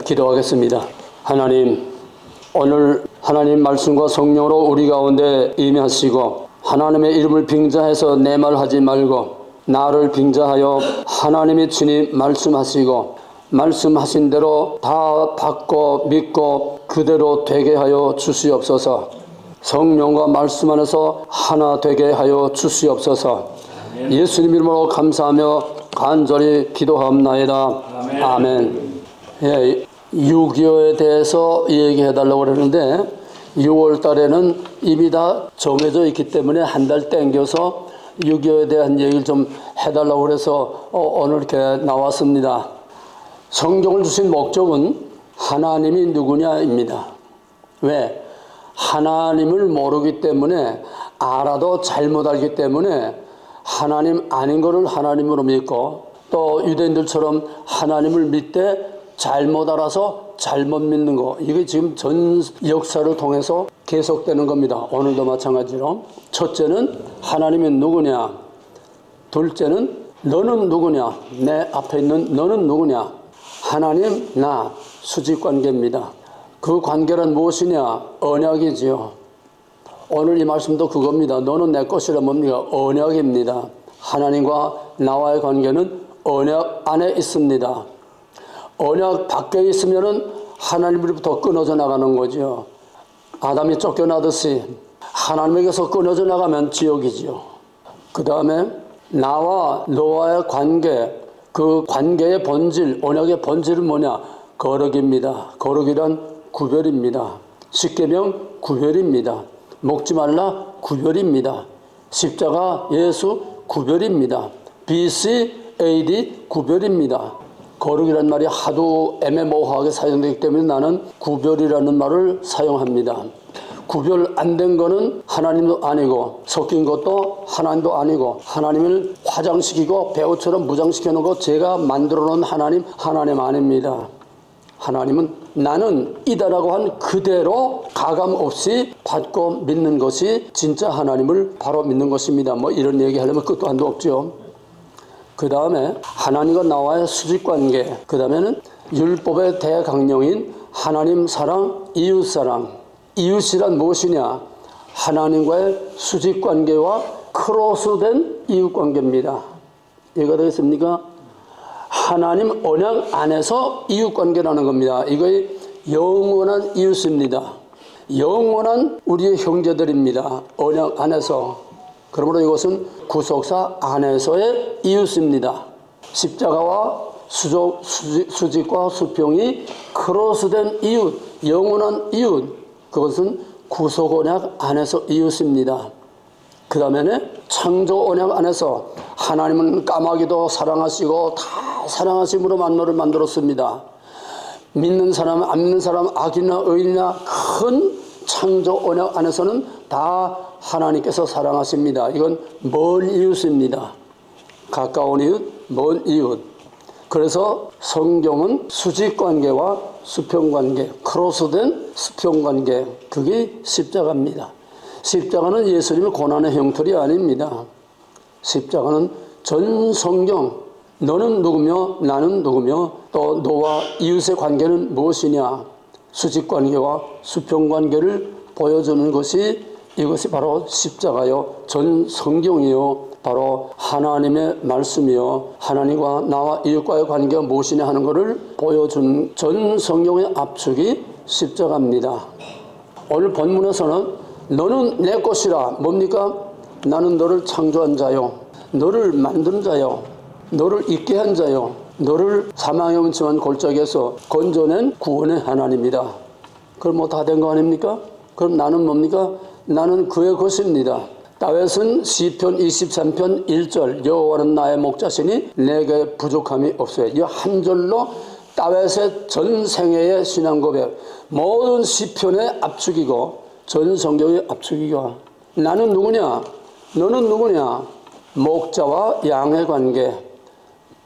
기도하겠습니다. 하나님, 오늘 하나님 말씀과 성령으로 우리 가운데 임하시고 하나님의 이름을 빙자해서 내 말 하지 말고 나를 빙자하여 하나님이 친히 말씀하시고 말씀하신 대로 다 받고 믿고 그대로 되게 하여 주시옵소서. 성령과 말씀 안에서 하나 되게 하여 주시옵소서. 예수님 이름으로 감사하며 간절히 기도하옵나이다. 아멘. 예, 6.25에 대해서 얘기해달라고 그러는데 6월 달에는 이미 다 정해져 있기 때문에 한 달 땡겨서 6.25에 대한 얘기를 좀 해달라고 그래서 오늘 이렇게 나왔습니다. 성경을 주신 목적은 하나님이 누구냐입니다. 왜? 하나님을 모르기 때문에, 알아도 잘못 알기 때문에 하나님 아닌 것을 하나님으로 믿고, 또 유대인들처럼 하나님을 믿되 잘못 알아서 잘못 믿는 거, 이게 지금 전 역사를 통해서 계속되는 겁니다. 오늘도 마찬가지로 첫째는 하나님이 누구냐, 둘째는 너는 누구냐, 내 앞에 있는 너는 누구냐. 하나님, 나, 수직관계입니다. 그 관계는 무엇이냐? 언약이지요. 오늘 이 말씀도 그겁니다. 너는 내 것이라 뭡니까? 언약입니다. 하나님과 나와의 관계는 언약 안에 있습니다. 언약 밖에 있으면은 하나님으로부터 끊어져 나가는 거죠. 아담이 쫓겨나듯이 하나님에게서 끊어져 나가면 지옥이지요. 그 다음에 나와 너와의 관계, 그 관계의 본질, 언약의 본질은 뭐냐? 거룩입니다. 거룩이란 구별입니다. 십계명 구별입니다. 먹지 말라 구별입니다. 십자가 예수 구별입니다. BC, AD 구별입니다. 거룩이란 말이 하도 애매모호하게 사용되기 때문에 나는 구별이라는 말을 사용합니다. 구별 안 된 거는 하나님도 아니고 섞인 것도 하나님도 아니고 하나님을 화장시키고 배우처럼 무장시켜 놓고 제가 만들어 놓은 하나님 아닙니다. 하나님은 나는 이다라고 한 그대로 가감 없이 받고 믿는 것이 진짜 하나님을 바로 믿는 것입니다. 뭐 이런 얘기 하려면 끝도 한도 없죠. 그 다음에 하나님과 나와의 수직관계, 그 다음에는 율법의 대강령인 하나님 사랑, 이웃 사랑. 이웃이란 무엇이냐? 하나님과의 수직관계와 크로스된 이웃관계입니다. 이해가 되겠습니까? 하나님 언약 안에서 이웃관계라는 겁니다. 이거의 영원한 이웃입니다. 영원한 우리의 형제들입니다. 언약 안에서. 그러므로 이것은 구속사 안에서의 이웃입니다. 십자가와 수직과 수평이 크로스된 이웃, 영원한 이웃, 그것은 구속 언약 안에서 이웃입니다. 그 다음에는 창조 언약 안에서 하나님은 까마귀도 사랑하시고 다 사랑하심으로 만노를 만들었습니다. 믿는 사람, 안 믿는 사람, 악이나 의인이나 큰 창조 언약 안에서는 다 하나님께서 사랑하십니다. 이건 먼 이웃입니다. 가까운 이웃, 먼 이웃. 그래서 성경은 수직관계와 수평관계, 크로스된 수평관계, 그게 십자가입니다. 십자가는 예수님의 고난의 형틀이 아닙니다. 십자가는 전 성경, 너는 누구며 나는 누구며 또 너와 이웃의 관계는 무엇이냐, 수직관계와 수평관계를 보여주는 것이, 이것이 바로 십자가요, 전 성경이요, 바로 하나님의 말씀이요, 하나님과 나와 이웃과의 관계가 무엇이냐 하는 것을 보여준 전 성경의 압축이 십자가입니다. 오늘 본문에서는 너는 내 것이라, 뭡니까? 나는 너를 창조한 자요, 너를 만든 자요, 너를 있게 한 자요, 너를 사망의 음침한 골짜기에서 건져낸 구원의 하나님이다. 그럼 뭐 다 된 거 아닙니까? 그럼 나는 뭡니까? 나는 그의 것입니다. 다윗은 시편 23편 1절 여호와는 나의 목자시니 내게 부족함이 없어요. 이 한 절로 다윗의 전 생애의 신앙 고백, 모든 시편의 압축이고 전 성경의 압축이고, 나는 누구냐? 너는 누구냐? 목자와 양의 관계.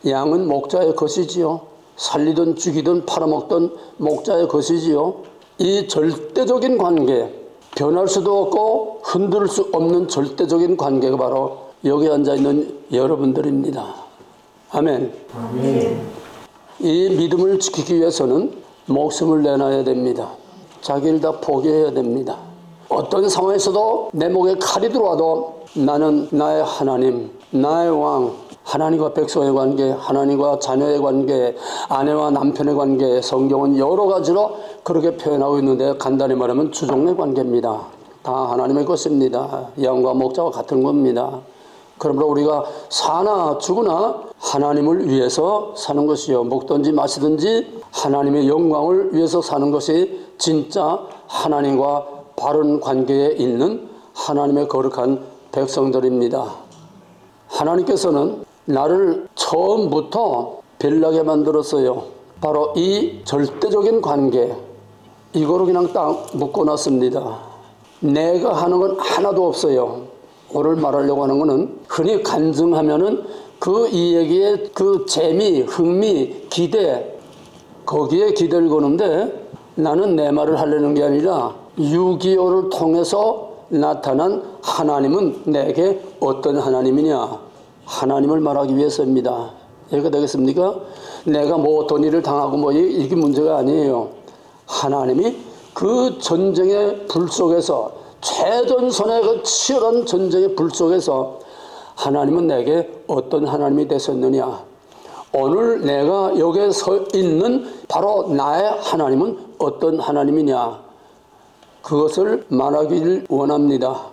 양은 목자의 것이지요. 살리든 죽이든 팔아먹든 목자의 것이지요. 이 절대적인 관계, 변할 수도 없고 흔들 수 없는 절대적인 관계가 바로 여기 앉아있는 여러분들입니다. 아멘. 아멘. 이 믿음을 지키기 위해서는 목숨을 내놔야 됩니다. 자기를 다 포기해야 됩니다. 어떤 상황에서도 내 목에 칼이 들어와도 나는 나의 하나님, 나의 왕, 하나님과 백성의 관계, 하나님과 자녀의 관계, 아내와 남편의 관계, 성경은 여러 가지로 그렇게 표현하고 있는데 간단히 말하면 주종의 관계입니다. 다 하나님의 것입니다. 양과 목자와 같은 겁니다. 그러므로 우리가 사나 죽으나 하나님을 위해서 사는 것이요, 먹든지 마시든지 하나님의 영광을 위해서 사는 것이 진짜 하나님과 바른 관계에 있는 하나님의 거룩한 백성들입니다. 하나님께서는 나를 처음부터 별나게 만들었어요. 바로 이 절대적인 관계, 이거로 그냥 딱 묶어놨습니다. 내가 하는 건 하나도 없어요. 오늘 말하려고 하는 거는 흔히 간증하면은 그 이 얘기에 그 재미, 흥미, 기대, 거기에 기대를 거는데 나는 내 말을 하려는 게 아니라 6.25를 통해서 나타난 하나님은 내게 어떤 하나님이냐, 하나님을 말하기 위해서입니다. 이해가 되겠습니까? 내가 뭐 어떤 일을 당하고 뭐 이게 문제가 아니에요. 하나님이 그 전쟁의 불 속에서, 최전선의 그 치열한 전쟁의 불 속에서 하나님은 내게 어떤 하나님이 되셨느냐, 오늘 내가 여기에 서 있는 바로 나의 하나님은 어떤 하나님이냐, 그것을 말하기를 원합니다.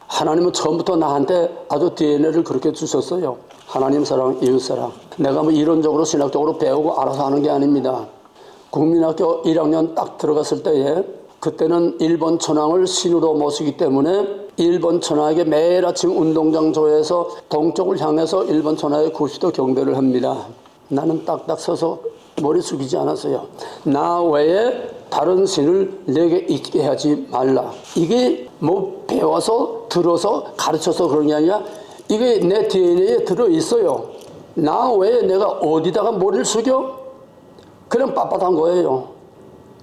하나님은 처음부터 나한테 아주 DNA를 그렇게 주셨어요. 하나님 사랑, 이웃 사랑. 내가 뭐 이론적으로 신학적으로 배우고 알아서 하는 게 아닙니다. 국민학교 1학년 딱 들어갔을 때에 그때는 일본 천황을 신으로 모시기 때문에 일본 천황에게 매일 아침 운동장 조회에서 동쪽을 향해서 일본 천황의 구시도 경배를 합니다. 나는 딱딱 서서 머리 숙이지 않았어요. 나 외에 다른 신을 내게 있게 하지 말라. 이게 뭐 배워서 들어서 가르쳐서 그런 게 아니라 이게 내 DNA에 들어있어요. 나 외에 내가 어디다가 머리를 숙여? 그냥 빳빳한 거예요.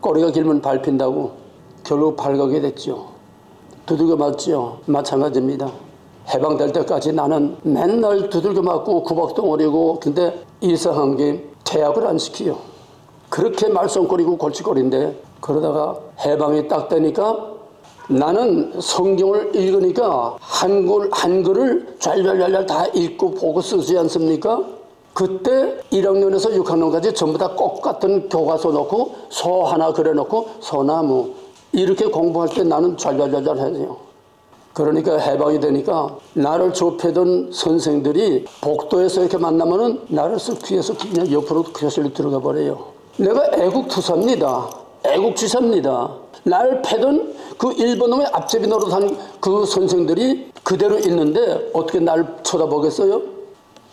꼬리가 길면 밟힌다고. 결국 발가게 됐죠. 두들겨 맞죠. 마찬가지입니다. 해방될 때까지 나는 맨날 두들겨 맞고 구박덩어리고, 근데 이상한 게 퇴학을 안 시켜요. 그렇게 말썽거리고 골칫거리인데, 그러다가 해방이 딱 되니까 나는 성경을 읽으니까 한글을 잘잘잘잘 다 읽고 보고 쓰지 않습니까? 그때 1학년에서 6학년까지 전부 다 똑같은 교과서 놓고 소 하나 그려놓고 소나무 이렇게 공부할 때 나는 잘잘잘잘 해요. 그러니까 해방이 되니까 나를 접해던 선생들이 복도에서 이렇게 만나면은 나를 쓱 뒤에서 그냥 옆으로 교실로 들어가 버려요. 내가 애국투사입니다. 애국지사입니다. 날 패던 그 일본놈의 앞제비 노릇한 그 선생들이 그대로 있는데 어떻게 날 쳐다보겠어요?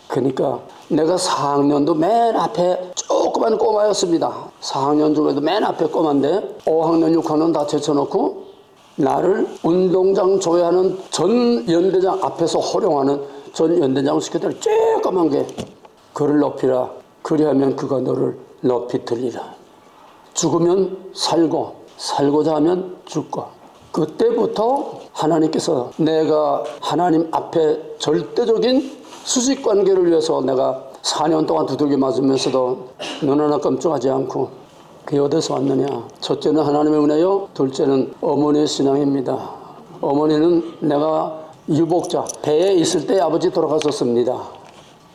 그러니까 내가 4학년도 맨 앞에 조그만 꼬마였습니다. 4학년 중에도 맨 앞에 꼬마인데 5학년, 6학년 다 제쳐놓고 나를 운동장 조회하는 전 연대장 앞에서 호령하는 전 연대장 시켜들 쬐까만 게 그를 높이라. 그리하면 그가 너를 높이 들리라. 죽으면 살고 살고자 하면 죽고. 그때부터 하나님께서 내가 하나님 앞에 절대적인 수직관계를 위해서 내가 4년 동안 두들겨 맞으면서도 눈 하나 깜짝하지 않고, 그게 어디서 왔느냐. 첫째는 하나님의 은혜요, 둘째는 어머니의 신앙입니다. 어머니는 내가 유복자 배에 있을 때 아버지 돌아가셨습니다.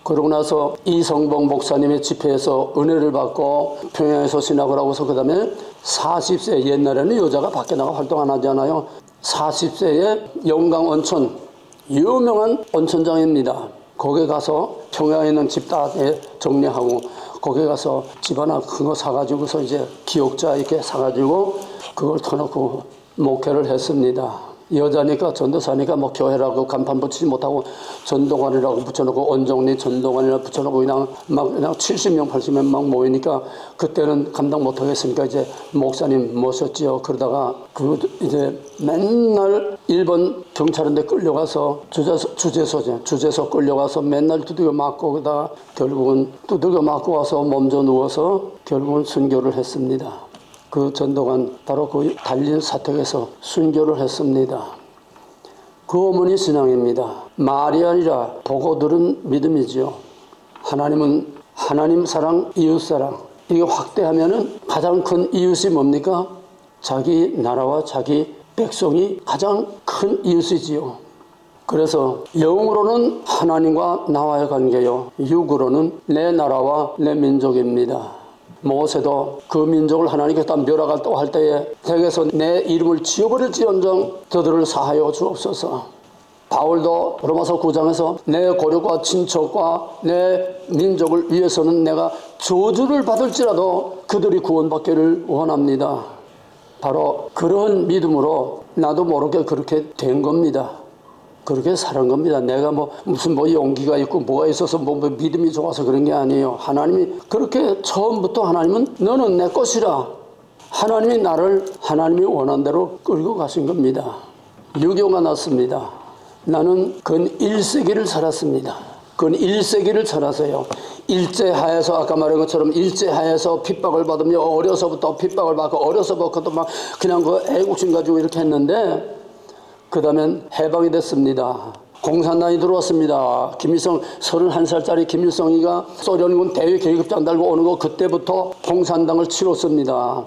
그러고 나서 이성봉 목사님의 집회에서 은혜를 받고 평양에서 신학을 하고서 그 다음에 40세, 옛날에는 여자가 밖에 나가 활동 안 하잖아요. 40세에 영광온천, 유명한 온천장입니다. 거기 가서 평양에 있는 집 다 정리하고 거기 가서 집 하나 큰 거 사가지고서 이제 기억자 이렇게 사가지고 그걸 터놓고 목회를 했습니다. 여자니까 전도사니까 뭐 교회라고 간판 붙이지 못하고 전도관이라고 붙여놓고 온정리 전도관이라고 붙여놓고 그냥 70명 80명 막 모이니까 그때는 감당 못하겠으니까 이제 목사님 모셨지요. 그러다가 그 이제 맨날 일본 경찰한테 끌려가서 주재소 끌려가서 맨날 두들겨 맞고, 그러다가 결국은 두들겨 맞고 와서 몸져 누워서 결국은 순교를 했습니다. 그 전도관 바로 그 달린 사택에서 순교를 했습니다. 그 어머니 신앙입니다. 말이 아니라 보고 들은 믿음이지요. 하나님은 하나님 사랑, 이웃 사랑, 이게 확대하면은 가장 큰 이웃이 뭡니까? 자기 나라와 자기 백성이 가장 큰 이웃이지요. 그래서 영으로는 하나님과 나와의 관계요, 육으로는 내 나라와 내 민족입니다. 모세도 그 민족을 하나님께서 다 멸하겠다고 할 때에 내게서 내 이름을 지워버릴지언정 저들을 사하여 주옵소서. 바울도 로마서 9장에서 내 고력과 친척과 내 민족을 위해서는 내가 저주를 받을지라도 그들이 구원받기를 원합니다. 바로 그런 믿음으로 나도 모르게 그렇게 된 겁니다. 그렇게 살은 겁니다. 내가 무슨 용기가 있고 뭐가 있어서 믿음이 좋아서 그런 게 아니에요. 하나님이 그렇게 처음부터 하나님은 너는 내 것이라. 하나님이 나를 하나님이 원한 대로 끌고 가신 겁니다. 유교가 났습니다. 나는 근 1세기를 살았습니다. 근 1세기를 살았어요. 일제하에서 아까 말한 것처럼 일제하에서 핍박을 받으며 어려서부터 핍박을 받고 어려서부터 막 그냥 그 애국심 가지고 이렇게 했는데 그 다음엔 해방이 됐습니다. 공산당이 들어왔습니다. 김일성 31살짜리 김일성이가 소련군 대위 계급장 달고 오는 거 그때부터 공산당을 치렀습니다.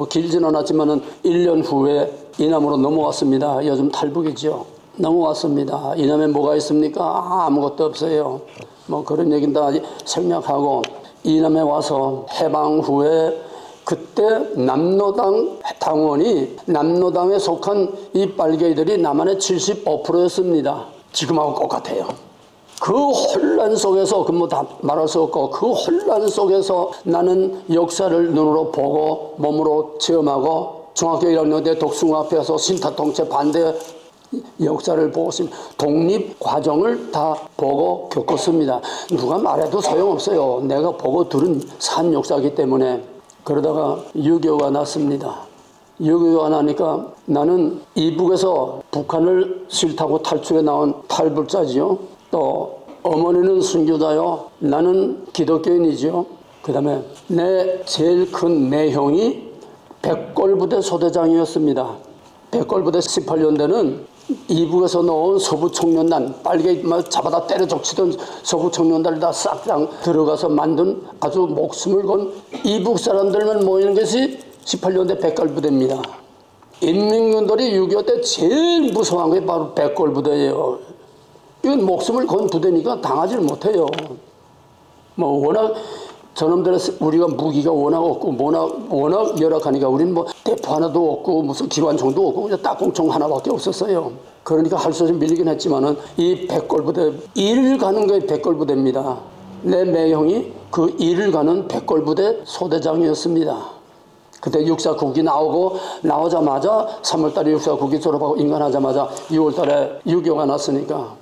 길진 않았지만은 1년 후에 이남으로 넘어왔습니다. 요즘 탈북이죠. 넘어왔습니다. 이남에 뭐가 있습니까? 아무것도 없어요. 그런 얘기는 다 생략하고 이남에 와서 해방 후에 그때 남로당 당원이 남로당에 속한 이 빨갱이들이 남한의 75%였습니다. 지금하고 똑같아요. 그 혼란 속에서 다 말할 수 없고 그 혼란 속에서 나는 역사를 눈으로 보고 몸으로 체험하고 중학교 1학년 때 독수공학회에서 신타통치 반대 역사를 보고 있습니다. 독립 과정을 다 보고 겪었습니다. 누가 말해도 소용없어요. 내가 보고 들은 산 역사이기 때문에. 그러다가 유교가 났습니다. 유교가 나니까 나는 이북에서 북한을 싫다고 탈출해 나온 탈북자지요. 또 어머니는 순교자요. 나는 기독교인이지요. 그 다음에 내 제일 큰 매형이 백골부대 소대장이었습니다. 백골부대 18년대는 이북에서 나온 서부청년단, 빨개 잡아다 때려 적치던 서부청년단을 다 싹 들어가서 만든 아주 목숨을 건 이북 사람들만 모이는 것이 18년대 백골부대입니다. 인민군들이 6.25 때 제일 무서워한 게 바로 백골부대예요. 이건 목숨을 건 부대니까 당하지를 못해요. 워낙 저놈들의 우리가 무기가 워낙 없고 워낙 열악하니까 우리는 대포 하나도 없고 무슨 기관총도 없고 그냥 딱공총 하나밖에 없었어요. 그러니까 할 수 없이 밀리긴 했지만은 이 백골부대 일을 가는 게 백골부대입니다. 내 매형이 그 일을 가는 백골부대 소대장이었습니다. 그때 육사국이 나오자마자 3월달에 육사국이 졸업하고 인간하자마자 6월달에 유교가 났으니까.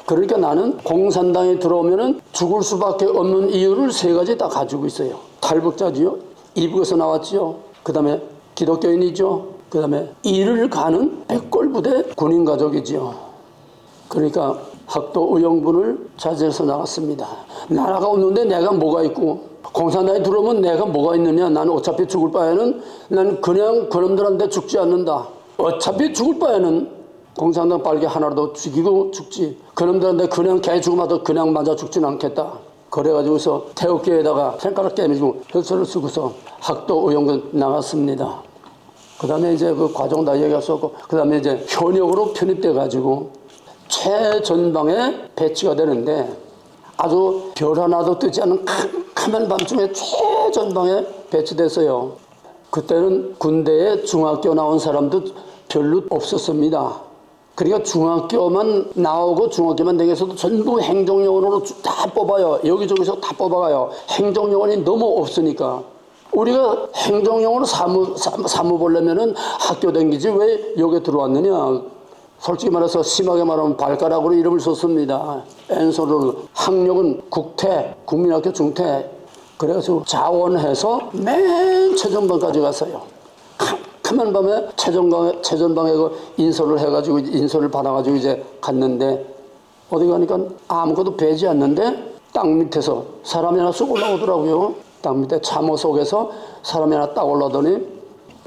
그러니까 나는 공산당에 들어오면은 죽을 수밖에 없는 이유를 3가지 다 가지고 있어요. 탈북자지요. 이북에서 나왔지요. 그 다음에 기독교인이죠. 그 다음에 일을 가는 백골부대 군인가족이지요. 그러니까 학도 의용군을 자제해서 나갔습니다. 나라가 없는데 내가 뭐가 있고 공산당에 들어오면 내가 뭐가 있느냐. 나는 어차피 죽을 바에는 난 그냥 그놈들한테 죽지 않는다. 어차피 죽을 바에는 공산당 빨개 하나라도 죽이고 죽지. 그놈들한테 그냥 개 죽음하도 그냥 맞아 죽진 않겠다. 그래가지고서 태극기에다가 손가락 깨매지고 혈서를 쓰고서 학도 의용군 나갔습니다. 그 다음에 이제 그 과정 다 얘기할 수 없고, 그 다음에 이제 현역으로 편입돼가지고 최전방에 배치가 되는데 아주 별 하나도 뜨지 않은 캄캄한 밤중에 최전방에 배치됐어요. 그때는 군대에 중학교 나온 사람도 별로 없었습니다. 그러니까 중학교만 나오고 중학교만 다녀서도 전부 행정요원으로 다 뽑아요. 여기저기서 다 뽑아가요. 행정요원이 너무 없으니까. 우리가 행정요원으로 사무 보려면은 학교 다니지 왜 여기 들어왔느냐. 솔직히 말해서 심하게 말하면 발가락으로 이름을 썼습니다. 엔소를 학력은 국태, 국민학교 중퇴. 그래서 자원해서 맨 최전방까지 갔어요. 캄캄한 밤에 최전방에 그 인솔을 해가지고 인솔을 받아가지고 이제 갔는데 어디 가니까 아무것도 베지 않는데 땅 밑에서 사람이 하나 쑥 올라오더라고요. 땅 밑에 참호 속에서 사람이 하나 딱 올라오더니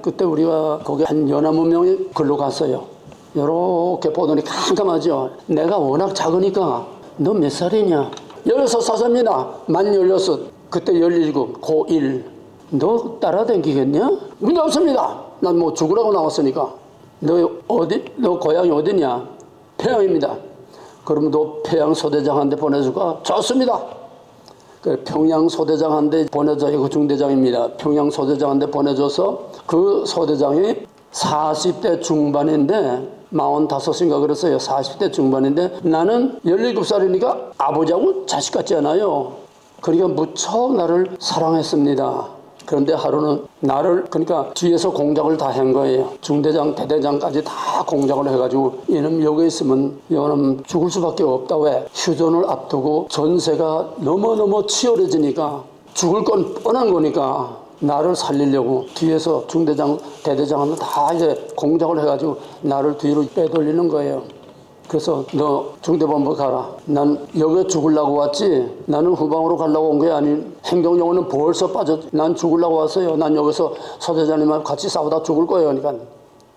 그때 우리가 거기 한 연합 문명이 글로 갔어요. 요렇게 보더니 깜깜하죠. 내가 워낙 작으니까 너 몇 살이냐? 16살입니다. 만 16. 그때 17, 고1. 너 따라다니겠냐? 문제 없습니다. 난 뭐 죽으라고 나왔으니까. 너 고향이 어디냐? 평양입니다. 그러면 너 평양 소대장한테 보내줄까? 좋습니다. 평양 소대장한테 보내줘요. 그 중대장입니다. 평양 소대장한테 보내줘서 그 소대장이 40대 중반인데 45인가 그랬어요. 40대 중반인데 나는 17살이니까 아버지하고 자식 같지 않아요. 그러니까 무척 나를 사랑했습니다. 그런데 하루는 나를 그러니까 뒤에서 공작을 다 한 거예요. 중대장, 대대장까지 다 공작을 해가지고 이놈 여기 있으면 이놈 죽을 수밖에 없다. 왜? 휴전을 앞두고 전세가 너무너무 치열해지니까 죽을 건 뻔한 거니까 나를 살리려고 뒤에서 중대장, 대대장은 다 이제 공작을 해가지고 나를 뒤로 빼돌리는 거예요. 그래서 너 중대본부 가라. 난 여기에 죽으려고 왔지. 나는 후방으로 가려고 온 게 아닌 행정용어는 벌써 빠졌지. 난 죽으려고 왔어요. 난 여기서 서대장님하고 같이 싸우다 죽을 거예요. 그러니까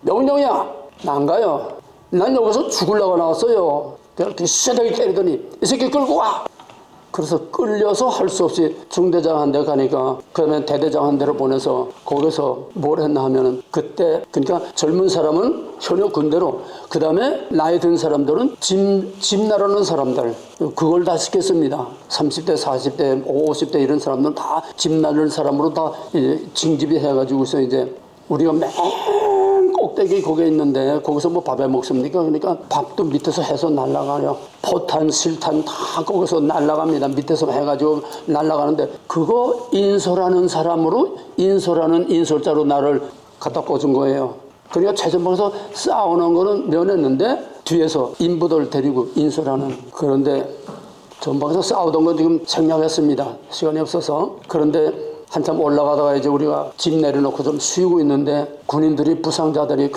명령이야. 나 안 가요. 난 여기서 죽으려고 나왔어요. 그렇게 세대기 때리더니 이 새끼 끌고 와. 그래서 끌려서 할 수 없이 중대장 한 대 가니까 그다음에 대대장 한 대를 보내서 거기서 뭘 했나 하면은 그때 그러니까 젊은 사람은 현역 군대로 그다음에 나이 든 사람들은 집 나르는 사람들 그걸 다 시켰습니다. 30대, 40대, 50대 이런 사람들은 다 집 나르는 사람으로 다 징집이 해가지고서 이제 우리가 맨 꼭대기 거기에 있는데 거기서 뭐 밥해 먹습니까? 그러니까 밥도 밑에서 해서 날아가요. 포탄, 실탄 다 거기서 날아갑니다. 밑에서 해가지고 날아가는데 그거 인솔하는 사람으로 인솔하는 인솔자로 나를 갖다 꽂은 거예요. 그러니까 최전방에서 싸우는 거는 면했는데 뒤에서 인부들 데리고 인솔하는 그런데 전방에서 싸우던 건 지금 생략했습니다. 시간이 없어서. 그런데 한참 올라가다가 이제 우리가 집 내려놓고 좀 쉬고 있는데 군인들이 부상자들이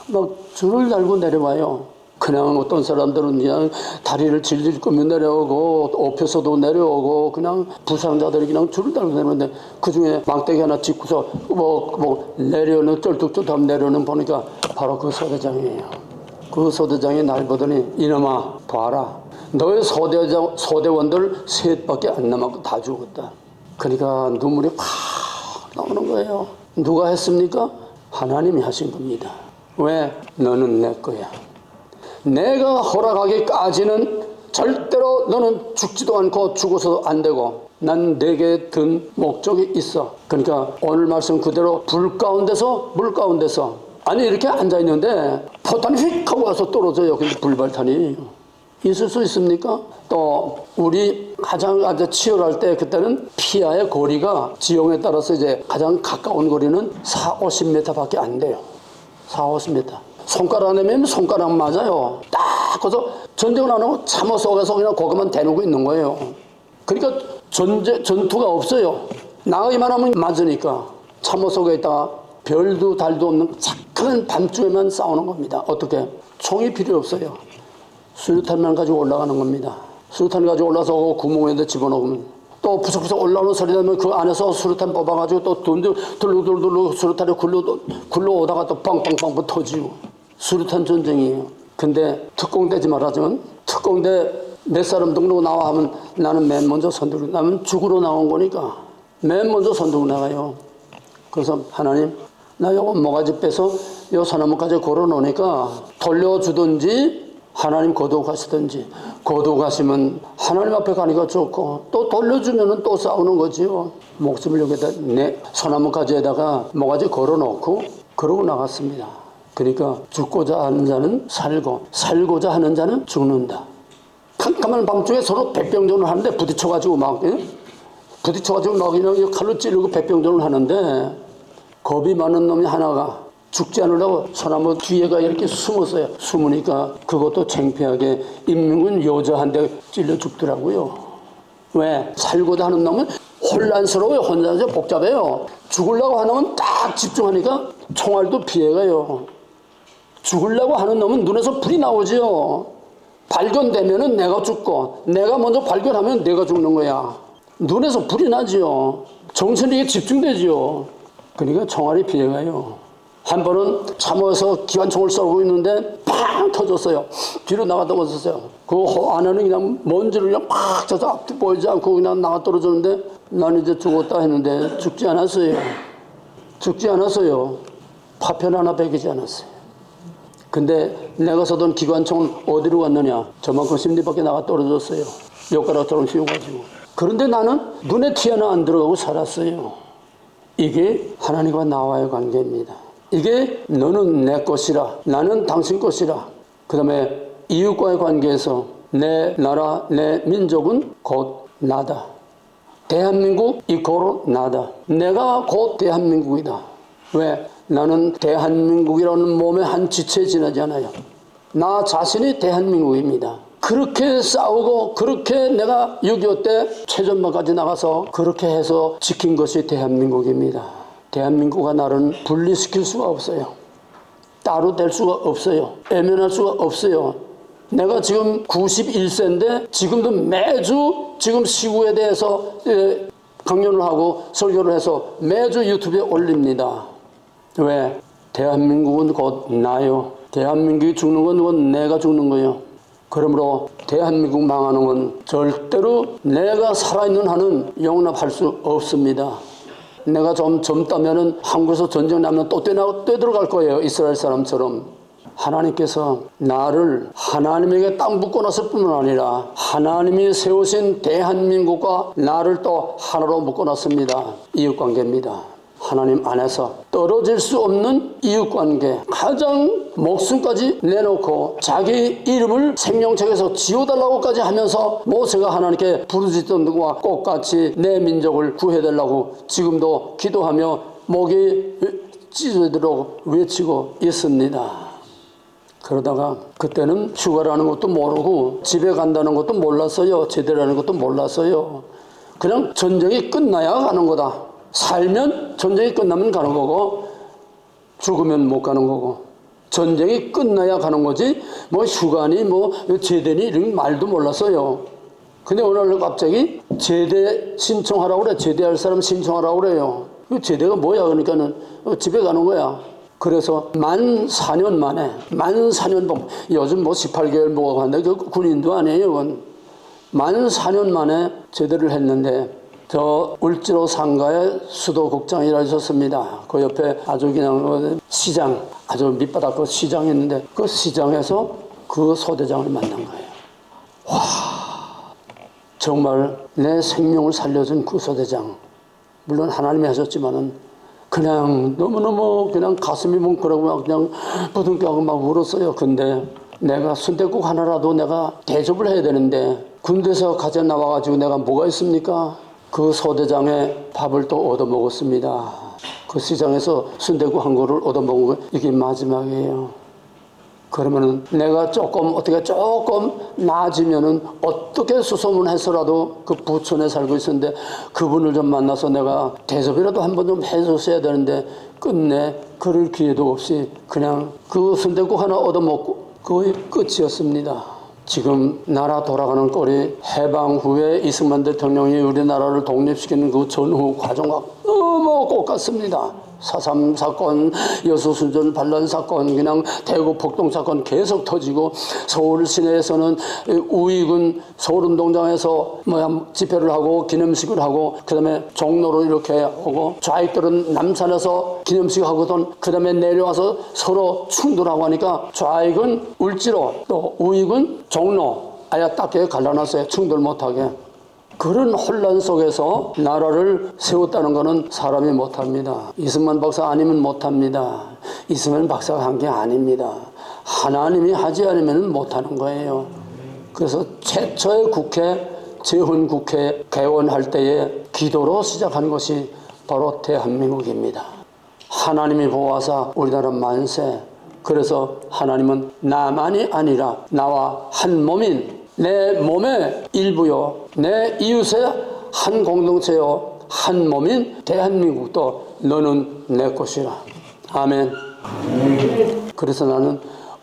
막 줄을 달고 내려와요. 그냥 어떤 사람들은 그냥 다리를 질질 끌며 내려오고 엎혀서도 내려오고 그냥 부상자들이 그냥 줄을 달고 내려오는데 그중에 망대기 하나 짚고서 뭐 내려오는 쩔뚝쩔뚝 내려오는 보니까 바로 그 소대장이에요. 그 소대장이 날 보더니 이놈아 봐라. 너의 소대원들 셋밖에 안 남았고 다 죽었다. 그러니까 눈물이 팍 나오는 거예요. 누가 했습니까? 하나님이 하신 겁니다. 왜? 너는 내 거야. 내가 허락하기까지는 절대로 너는 죽지도 않고 죽어서도 안 되고 난 내게 든 목적이 있어. 그러니까 오늘 말씀 그대로 불 가운데서 물 가운데서 아니 이렇게 앉아있는데 포탄이 휙 하고 와서 떨어져요. 근데 불발탄이 있을 수 있습니까? 또 우리 가장 치열할 때 그때는 피하의 거리가 지형에 따라서 이제 가장 가까운 거리는 40-50m 밖에 안 돼요. 40-50m. 손가락 내면 손가락 맞아요. 딱 거기서 전쟁을 안 하고 참호 속에서 그냥 거기만 대놓고 있는 거예요. 그러니까 전투가 없어요. 나가기만 하면 맞으니까 참호 속에 있다가 별도 달도 없는 착한 밤중에만 싸우는 겁니다. 어떻게? 총이 필요 없어요. 수류탄만 가지고 올라가는 겁니다. 수류탄 가지고 올라서 구멍에다 집어넣으면 또 부석부석 올라오는 소리 나면 그 안에서 수류탄 뽑아가지고 또 둘루둘루 수류탄이 굴러오다가 또 빵빵빵 터지고 수류탄 전쟁이에요. 근데 특공대지 말하자면 특공대 몇 사람 등록 나와 하면 나는 맨 먼저 선두로 나면 죽으러 나온 거니까 맨 먼저 선두로 나가요. 그래서 하나님 나 요거 모가지 빼서 요 소나무까지 걸어놓으니까 돌려주든지 하나님 거두어 가시든지 거두어 가시면 하나님 앞에 가니까 좋고 또 돌려주면은 또 싸우는 거지요. 목숨을 여기다 내 소나무가지에다가 모가지 걸어놓고 그러고 나갔습니다. 그러니까 죽고자 하는 자는 살고 살고자 하는 자는 죽는다. 캄캄한 밤중에 서로 백병전을 하는데 부딪혀가지고 막 그냥 칼로 찌르고 백병전을 하는데 겁이 많은 놈이 하나가 죽지 않으려고 소나무 뒤에가 이렇게 숨었어요. 숨으니까 그것도 창피하게 인민군 여자 한 대 찔려 죽더라고요. 왜? 살고자 하는 놈은 혼란스러워요. 혼란스러워 복잡해요. 죽으려고 하는 놈은 딱 집중하니까 총알도 피해가요. 죽으려고 하는 놈은 눈에서 불이 나오지요. 발견되면은 내가 죽고 내가 먼저 발견하면 내가 죽는 거야. 눈에서 불이 나지요. 정신이 집중되지요. 그러니까 총알이 피해가요. 한 번은 참호에서 기관총을 쏘고 있는데 팡 터졌어요. 뒤로 나가 떨어졌어요. 그 안에는 그냥 먼지를 그냥 팍 쳐서 앞뒤 보이지 않고 그냥 나가 떨어졌는데 난 이제 죽었다 했는데 죽지 않았어요. 죽지 않았어요. 파편 하나 베기지 않았어요. 근데 내가 쏘던 기관총은 어디로 갔느냐? 저만큼 심리 밖에 나가 떨어졌어요. 엿가락처럼 휘어가지고. 그런데 나는 눈에 티 하나 안 들어가고 살았어요. 이게 하나님과 나와의 관계입니다. 이게 너는 내 것이라, 나는 당신 것이라. 그 다음에 이웃과의 관계에서 내 나라, 내 민족은 곧 나다. 대한민국 이코로 나다. 내가 곧 대한민국이다. 왜? 나는 대한민국이라는 몸의 한 지체에 지나지 않아요. 나 자신이 대한민국입니다. 그렇게 싸우고 그렇게 내가 6.25 때 최전방까지 나가서 그렇게 해서 지킨 것이 대한민국입니다. 대한민국과 나를 분리시킬 수가 없어요. 따로 될 수가 없어요. 애면할 수가 없어요. 내가 지금 91세인데 지금도 매주 지금 시구에 대해서 강연을 하고 설교를 해서 매주 유튜브에 올립니다. 왜? 대한민국은 곧 나요. 대한민국이 죽는 건 곧 내가 죽는 거예요. 그러므로 대한민국 망하는 건 절대로 내가 살아있는 한은 용납할 수 없습니다. 내가 좀 젊다면은 한국에서 전쟁 나면 또 뛰어들어갈 거예요. 이스라엘 사람처럼. 하나님께서 나를 하나님에게 딱 묶어놨을 뿐만 아니라 하나님이 세우신 대한민국과 나를 또 하나로 묶어놨습니다. 이웃관계입니다. 하나님 안에서 떨어질 수 없는 이웃관계, 가장 목숨까지 내놓고 자기 이름을 생명책에서 지워달라고까지 하면서 모세가 하나님께 부르짖던 것과 똑같이 내 민족을 구해달라고 지금도 기도하며 목이 찢어지도록 외치고 있습니다. 그러다가 그때는 휴가라는 것도 모르고 집에 간다는 것도 몰랐어요. 제대라는 것도 몰랐어요. 그냥 전쟁이 끝나야 가는 거다. 살면 전쟁이 끝나면 가는 거고 죽으면 못 가는 거고 전쟁이 끝나야 가는 거지 뭐 휴가니 뭐 제대니 이런 말도 몰랐어요. 근데 오늘 갑자기 제대 신청하라고 그래. 제대할 사람 신청하라고 그래요. 제대가 뭐야? 그러니까는 집에 가는 거야. 그래서 만 4년 만에 요즘 뭐 18개월 뭐 하는데 그 군인도 아니에요. 그건 만 4년 만에 제대를 했는데 저 울지로 상가의 수도국장이라 하셨습니다. 그 옆에 아주 그냥 시장, 아주 밑바닥 그 시장이 있는데 그 시장에서 그 소대장을 만난 거예요. 와, 정말 내 생명을 살려준 그 소대장. 물론 하나님이 하셨지만은 그냥 너무너무 그냥 가슴이 뭉클하고 그냥 부둥켜하고 막 울었어요. 근데 내가 순댓국 하나라도 내가 대접을 해야 되는데 군대에서 가져 나와가지고 내가 뭐가 있습니까? 그 소대장의 밥을 또 얻어먹었습니다. 그 시장에서 순댓국 한 그릇을 얻어먹은 거 이게 마지막이에요. 그러면은 내가 조금 나아지면은 어떻게 수소문해서라도 그 부천에 살고 있었는데 그분을 좀 만나서 내가 대접이라도 한번 좀 해줬어야 되는데 끝내 그럴 기회도 없이 그냥 그 순댓국 하나 얻어먹고 거의 끝이었습니다. 지금 나라 돌아가는 꼴이 해방 후에 이승만 대통령이 우리나라를 독립시키는 그 전후 과정과 너무 똑같습니다. 4.3 사건, 여수순전 반란 사건, 그냥 대구 폭동 사건 계속 터지고 서울 시내에서는 우익은 서울운동장에서 집회를 하고 기념식을 하고 그다음에 종로로 이렇게 오고 좌익들은 남산에서 기념식 하고선 그다음에 내려와서 서로 충돌하고 하니까 좌익은 울지로 또 우익은 종로 아예 딱게 갈라놨어요. 충돌 못하게. 그런 혼란 속에서 나라를 세웠다는 것은 사람이 못합니다. 이승만 박사 아니면 못합니다. 이승만 박사가 한 게 아닙니다. 하나님이 하지 않으면 못하는 거예요. 그래서 최초의 국회, 재헌국회 개원할 때에 기도로 시작한 것이 바로 대한민국입니다. 하나님이 보호하사 우리나라 만세. 그래서 하나님은 나만이 아니라 나와 한 몸인 내 몸의 일부요, 내 이웃의 한 공동체요, 한 몸인 대한민국도 너는 내 것이라. 아멘. 그래서 나는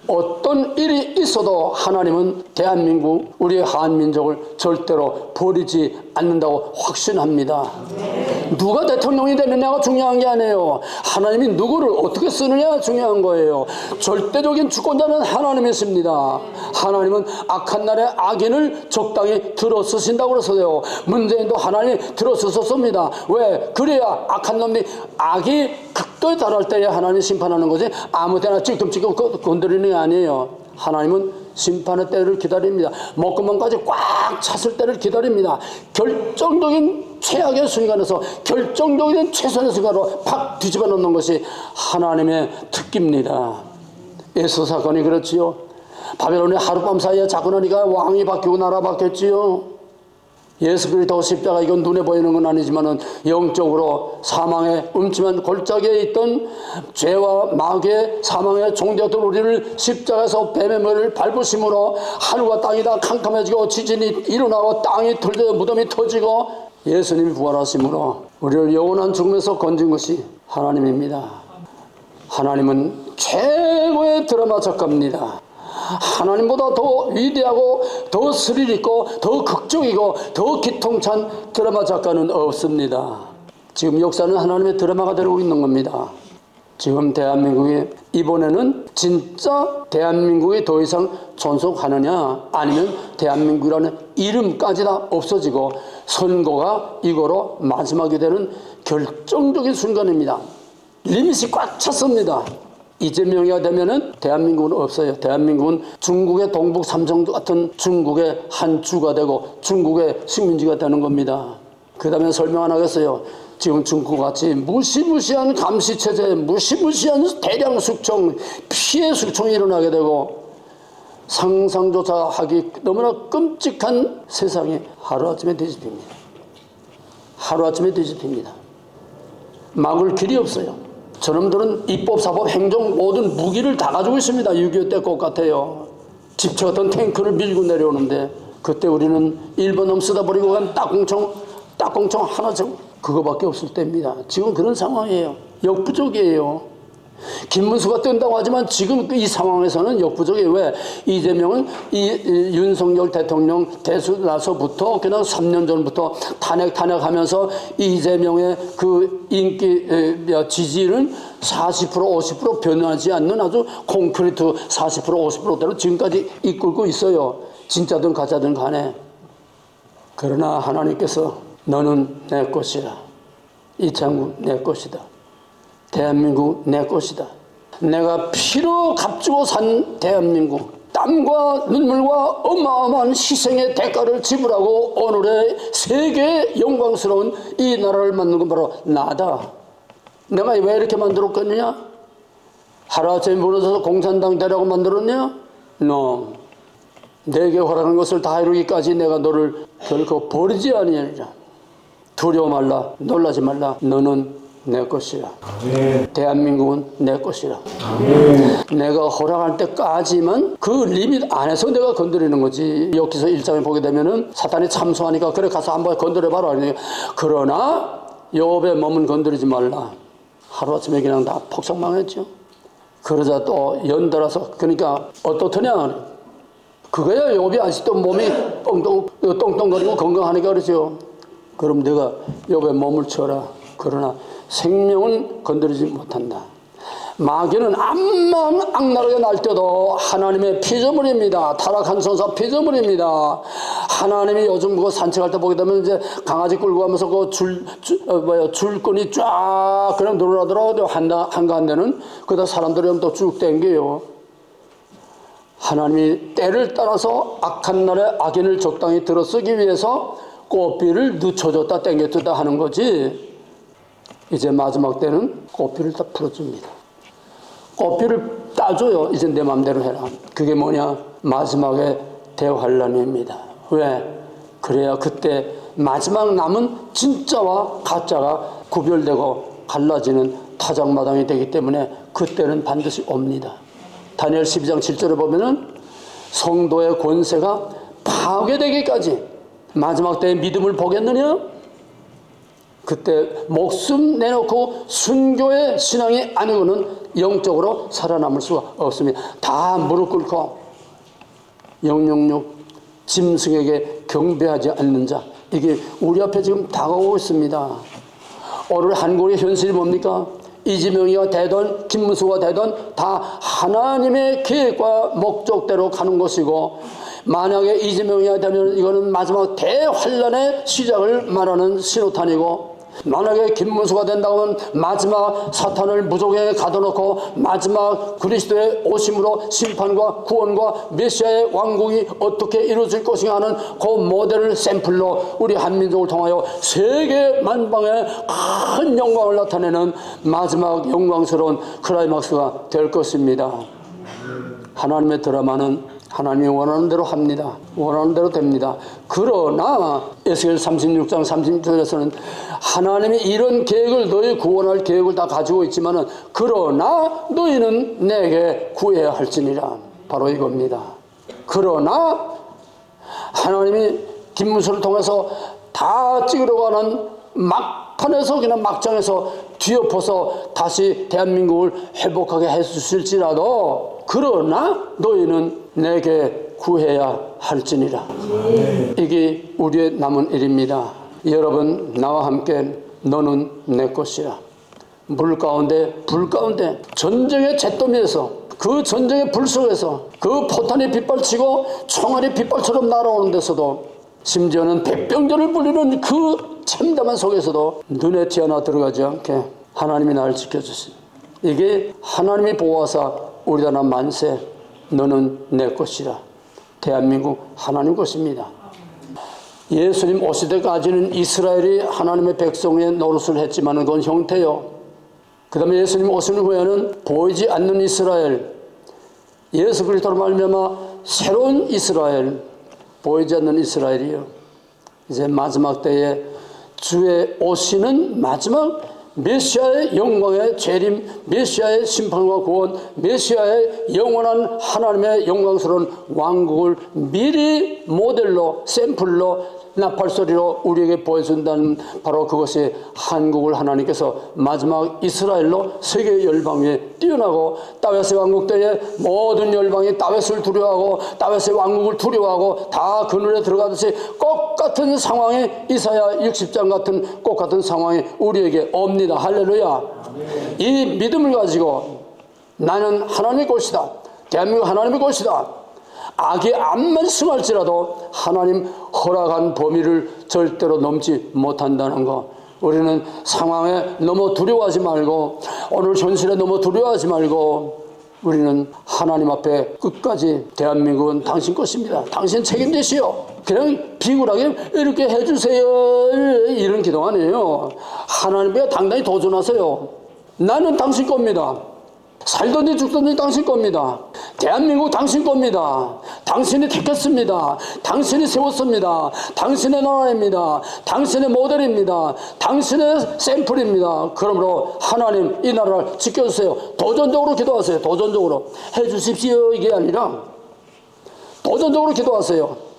어떤 일이 있어도 하나님은 대한민국 우리의 한민족을 절대로 버리지 않는다고 확신합니다. 누가 대통령이 되느냐가 중요한 게 아니에요. 하나님이 누구를 어떻게 쓰느냐가 중요한 거예요. 절대적인 주권자는 하나님이십니다. 하나님은 악한 날에 악인을 적당히 들어쓰신다고 그래서요. 문재인도 하나님이 들어쓰셨습니다. 왜? 그래야 악한 놈이 악이 극도에 달할 때에 하나님 심판하는 거지 아무 때나 찔끔찔끔 건드리는 게 아니에요. 하나님은 심판의 때를 기다립니다. 목구멍까지 꽉 찼을 때를 기다립니다. 결정적인 최악의 순간에서 결정적인 최선의 순간으로 팍 뒤집어 놓는 것이 하나님의 특기입니다. 에스더 사건이 그렇지요. 바벨론이 하룻밤 사이에 자꾸나니까 왕이 바뀌고 나라 바뀌었지요. 예수 그리스도 십자가 이건 눈에 보이는 건 아니지만은 영적으로 사망의 음침한 골짜기에 있던 죄와 마귀의 사망의 종되었던 우리를 십자가에서 뱀의 머리를 밟으심으로 하늘과 땅이 다 캄캄해지고 지진이 일어나고 땅이 털려 무덤이 터지고 예수님이 부활하심으로 우리를 영원한 죽음에서 건진 것이 하나님입니다. 하나님은 최고의 드라마 작가입니다. 하나님보다 더 위대하고 더 스릴 있고 더 극적이고 더 기통찬 드라마 작가는 없습니다. 지금 역사는 하나님의 드라마가 되고 있는 겁니다. 지금 대한민국이 이번에는 진짜 대한민국이 더 이상 존속하느냐 아니면 대한민국이라는 이름까지 다 없어지고 선거가 이거로 마지막이 되는 결정적인 순간입니다. 리밋이 꽉 찼습니다. 이재명이가 되면은 대한민국은 없어요. 대한민국은 중국의 동북 삼성도 같은 중국의 한 주가 되고 중국의 식민지가 되는 겁니다. 그 다음에 설명 안 하겠어요. 지금 중국같이 무시무시한 감시체제, 무시무시한 대량 숙청, 피해 숙청이 일어나게 되고 상상조차 하기 너무나 끔찍한 세상이 하루아침에 뒤집힙니다. 하루아침에 뒤집힙니다. 막을 길이 없어요. 저놈들은 입법, 사법, 행정 모든 무기를 다 가지고 있습니다. 6.25 때 것 같아요. 집체 같은 탱크를 밀고 내려오는데 그때 우리는 일본 놈 쓰다 버리고 간 딱공총 하나 그거밖에 없을 때입니다. 지금 그런 상황이에요. 역부족이에요. 김문수가 뜬다고 하지만 지금 이 상황에서는 역부족이에요. 왜? 이재명은 윤석열 대통령 대수 나서부터 그냥 3년 전부터 탄핵하면서 이재명의 그 인기 지지는 40% 50% 변하지 않는 아주 콘크리트 40% 50%대로 지금까지 이끌고 있어요. 진짜든 가짜든 간에. 그러나 하나님께서 너는 내 것이라. 이창구 내 것이다. 대한민국 내 것이다. 내가 피로 값주고 산 대한민국, 땀과 눈물과 어마어마한 희생의 대가를 지불하고 오늘의 세계 영광스러운 이 나라를 만든 건 바로 나다. 내가 왜 이렇게 만들었겠느냐? 하루아침에 무너져서 공산당 되라고 만들었냐? No. 내게 허락한 것을 다 이루기까지 내가 너를 결코 버리지 아니하리라. 두려워 말라, 놀라지 말라. 너는 내 것이라. 아멘. 대한민국은 내 것이라. 아멘. 내가 허락할 때까지만 그 리밋 안에서 내가 건드리는 거지. 여기서 1장에 보게 되면은 사탄이 참소하니까 그래 가서 한번 건드려봐라. 그러나 여호와의 몸은 건드리지 말라. 하루아침에 그냥 다 폭삭망했죠. 그러자 또 연달아서 그러니까 어떻더냐. 그거야 여호와이 아직도 몸이 똥똥거리고 건강하니까 그러죠. 그럼 내가 여호와의 몸을 쳐라. 그러나 생명은 건드리지 못한다. 마귀는 암만 악랄하게 날 때도 하나님의 피조물입니다. 타락한 선사 피조물입니다. 하나님이 요즘 그거 산책할 때 보게 되면 이제 강아지 끌고 가면서 그 줄끈이 쫙 그냥 늘어나더라고요. 한가한데는 그러다 사람들이 또 쭉 땡겨요. 하나님이 때를 따라서 악한 날에 악인을 적당히 들어쓰기 위해서 꽃비를 늦춰줬다 땡겨줬다 하는 거지. 이제 마지막 때는 꽃비를 다 풀어줍니다. 꽃비를 따줘요. 이제 내 마음대로 해라. 그게 뭐냐? 마지막에 대환란입니다. 왜? 그래야 그때 마지막 남은 진짜와 가짜가 구별되고 갈라지는 타작마당이 되기 때문에 그때는 반드시 옵니다. 다니엘 12장 7절에 보면은 성도의 권세가 파괴되기까지 마지막 때의 믿음을 보겠느냐? 그때 목숨 내놓고 순교의 신앙이 아니고는 영적으로 살아남을 수가 없습니다. 다 무릎 꿇고 066 짐승에게 경배하지 않는 자, 이게 우리 앞에 지금 다가오고 있습니다. 오늘 한국의 현실이 뭡니까? 이재명이가 되든 김문수가 되든 다 하나님의 계획과 목적대로 가는 것이고, 만약에 이재명이가 되면 이거는 마지막 대환란의 시작을 말하는 신호탄이고, 만약에 김문수가 된다고 하면 마지막 사탄을 무속에 가둬놓고 마지막 그리스도의 오심으로 심판과 구원과 메시아의 왕국이 어떻게 이루어질 것인가 하는 그 모델을 샘플로 우리 한민족을 통하여 세계 만방에 큰 영광을 나타내는 마지막 영광스러운 클라이막스가 될 것입니다. 하나님의 드라마는 하나님이 원하는 대로 합니다. 원하는 대로 됩니다. 그러나 에스겔 36장 36절에서는 하나님이 이런 계획을, 너희 구원할 계획을 다 가지고 있지만은 그러나 너희는 내게 구해야 할지니라. 바로 이겁니다. 그러나 하나님이 김문수를 통해서 다 찍으려고 하는 막판에서, 그냥 막장에서 뒤엎어서 다시 대한민국을 회복하게 해주실지라도 그러나 너희는 내게 구해야 할지니라. 이게 우리의 남은 일입니다. 여러분, 나와 함께 너는 내 것이라. 물 가운데, 불 가운데, 전쟁의 잿더미에서, 그 전쟁의 불 속에서, 그 포탄이 빗발치고 총알이 빗발처럼 날아오는 데서도, 심지어는 백병전을 불리는 그 참담한 속에서도 눈에 티 하나 들어가지 않게 하나님이 나를 지켜주십니다. 이게 하나님이 보호하사 우리 나라 만세, 너는 내 것이라. 대한민국 하나님 것입니다. 예수님 오실 때까지는 이스라엘이 하나님의 백성의 노릇을 했지만 그건 형태요. 그 다음에 예수님 오시는 후에는 보이지 않는 이스라엘, 예수 그리스도로 말미암아 새로운 이스라엘, 보이지 않는 이스라엘이요. 이제 마지막 때에 주의 오시는 마지막 메시아의 영광의 재림, 메시아의 심판과 구원, 메시아의 영원한 하나님의 영광스러운 왕국을 미리 모델로, 샘플로, 나팔소리로 우리에게 보여준다는, 바로 그것이 한국을 하나님께서 마지막 이스라엘로 세계 열방 위에 띄어나고, 다윗의 왕국 때에 모든 열방이 다윗을 두려워하고 다윗의 왕국을 두려워하고 다 그늘에 들어가듯이 똑같은 상황이, 이사야 60장 같은 똑같은 상황이 우리에게 옵니다. 할렐루야. 이 믿음을 가지고 나는 하나님의 것이다, 대한민국 하나님의 것이다, 악이 암만 승할지라도 하나님 허락한 범위를 절대로 넘지 못한다는 것, 우리는 상황에 너무 두려워하지 말고, 오늘 현실에 너무 두려워하지 말고, 우리는 하나님 앞에 끝까지 대한민국은 당신 것입니다, 당신 책임지시오, 그냥 비굴하게 이렇게 해주세요, 이런 기도 아니에요. 하나님께 당당히 도전하세요. 나는 당신 겁니다. 살든지 죽든지 당신 겁니다. 대한민국 당신 겁니다. 당신이 택했습니다. 당신이 세웠습니다. 당신의 나라입니다. 당신의 모델입니다. 당신의 샘플입니다. 그러므로 하나님 이 나라를 지켜주세요. 도전적으로 기도하세요. 도전적으로 해주십시오, 이게 아니라 도전적으로 기도하세요.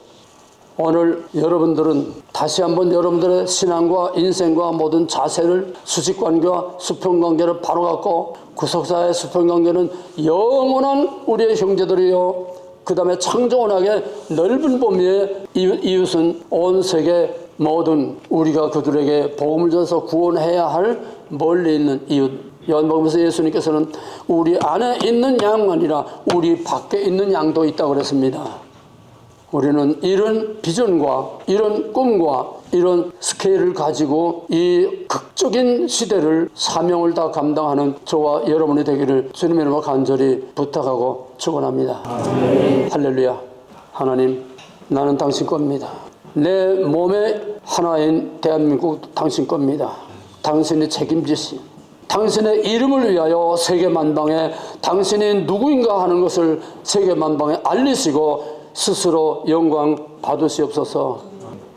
오늘 여러분들은 다시 한번 여러분들의 신앙과 인생과 모든 자세를, 수직관계와 수평관계를 바로 갖고, 구속사의 수평관계는 영원한 우리의 형제들이요, 그 다음에 창조원하게 넓은 범위의 이웃은 온 세계 모든 우리가 그들에게 복음을 줘서 구원해야 할 멀리 있는 이웃. 요한복음에서 예수님께서는 우리 안에 있는 양 아니라 우리 밖에 있는 양도 있다고 그랬습니다. 우리는 이런 비전과 이런 꿈과 이런 스케일을 가지고 이 극적인 시대를, 사명을 다 감당하는 저와 여러분이 되기를 주님의 이름으로 간절히 부탁하고 축원합니다. 할렐루야. 하나님, 나는 당신 겁니다. 내 몸의 하나인 대한민국 당신 겁니다. 당신이 책임지시, 당신의 이름을 위하여 세계 만방에 당신이 누구인가 하는 것을 세계 만방에 알리시고 스스로 영광 받으시옵소서.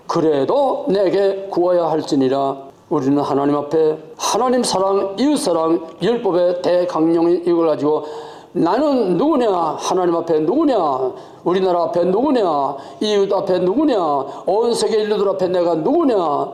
그래도 내게 구워야 할지니라. 우리는 하나님 앞에 하나님 사랑, 이웃 사랑, 율법의 대강령이 이걸 가지고 나는 누구냐, 하나님 앞에 누구냐, 우리나라 앞에 누구냐, 이웃 앞에 누구냐, 온 세계 인류들 앞에 내가 누구냐,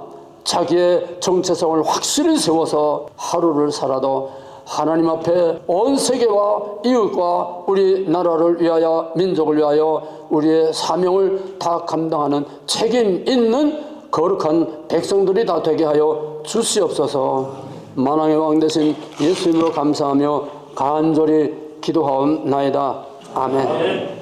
자기의 정체성을 확실히 세워서 하루를 살아도 하나님 앞에 온 세계와 이웃과 우리 나라를 위하여 민족을 위하여 우리의 사명을 다 감당하는 책임 있는 거룩한 백성들이 다 되게 하여 주시옵소서. 만왕의 왕 되신 예수님으로 감사하며 간절히 기도하옵나이다. 아멘.